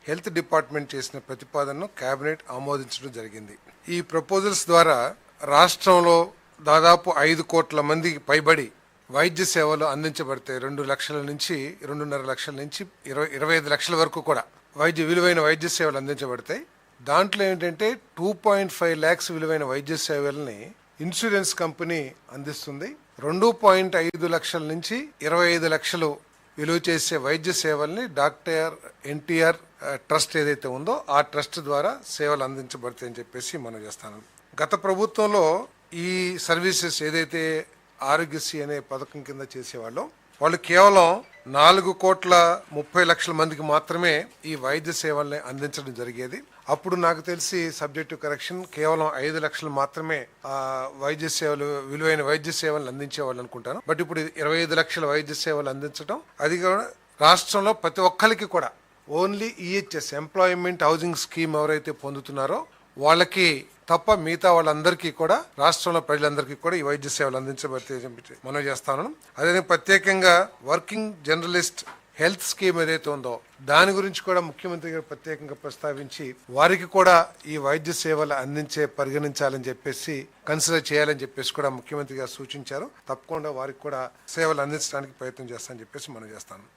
Health department చేసిన ప్రతిపాదనను cabinet ఆమోదించడం జరిగింది. ఈ ప్రపోజల్స్ ద్వారా రాష్ట్రంలో దాదాపు 5 కోట్ల మందికి పైబడి వైద్య సేవలు అందించబడతాయి. 2 లక్షల నుంచి 2.5 లక్షల నుంచి 25 లక్షల వరకు కూడా విలువైన వైద్య సేవలు అందించబడతాయి. దాంట్లో ఏంటంటే 2.5 lakhs విలువైన వైద్య సేవల్ని ఇన్సూరెన్స్ కంపెనీ అందిస్తుంది. 2.5 లక్షల నుంచి 25 లక్షలు విలువ చేసే వైద్య సేవల్ని డాక్టర్ ఎన్టీఆర్ ట్రస్ట్ ఏదైతే ఉందో ఆ ట్రస్ట్ ద్వారా సేవలు అందించబడతాయని చెప్పేసి మనం చేస్తాను. గత ప్రభుత్వంలో ఈ సర్వీసెస్ ఏదైతే ఆరోగ్యశ్రీ అనే పథకం కింద చేసేవాళ్ళు వాళ్ళు కేవలం 4.30 కోట్ల మందికి మాత్రమే ఈ వైద్య సేవల్ని అందించడం జరిగేది. అప్పుడు నాకు తెలిసి సబ్జెక్టు కరెక్షన్ కేవలం 5 లక్షలు మాత్రమే వైద్య సేవలు విలువైన వైద్య సేవలను అందించేవాళ్ళు అనుకుంటాను. బట్ ఇప్పుడు 25 లక్షల వైద్య సేవలు అందించడం, అది కూడా రాష్ట్రంలో ప్రతి ఒక్కరికి కూడా only EHS employment housing scheme ఎవరైతే పొందుతున్నారో వాళ్ళకి తప్ప మిగతా వాళ్ళందరికీ కూడా రాష్ట్రంలో ప్రజలందరికీ కూడా ఈ వైద్య సేవలు అందించబడితే మనం చేస్తాను. అదే ప్రత్యేకంగా వర్కింగ్ జర్నలిస్ట్ హెల్త్ స్కీమ్ ఏదైతే ఉందో దాని గురించి కూడా ముఖ్యమంత్రి గారు ప్రత్యేకంగా ప్రస్తావించి వారికి కూడా ఈ వైద్య సేవలు పరిగణించాలని చెప్పేసి కన్సిడర్ చేయాలని చెప్పేసి కూడా ముఖ్యమంత్రి గారు సూచించారు. తప్పకుండా వారికి కూడా సేవలు అందించడానికి ప్రయత్నం చేస్తానని చెప్పేసి మనం చేస్తాను.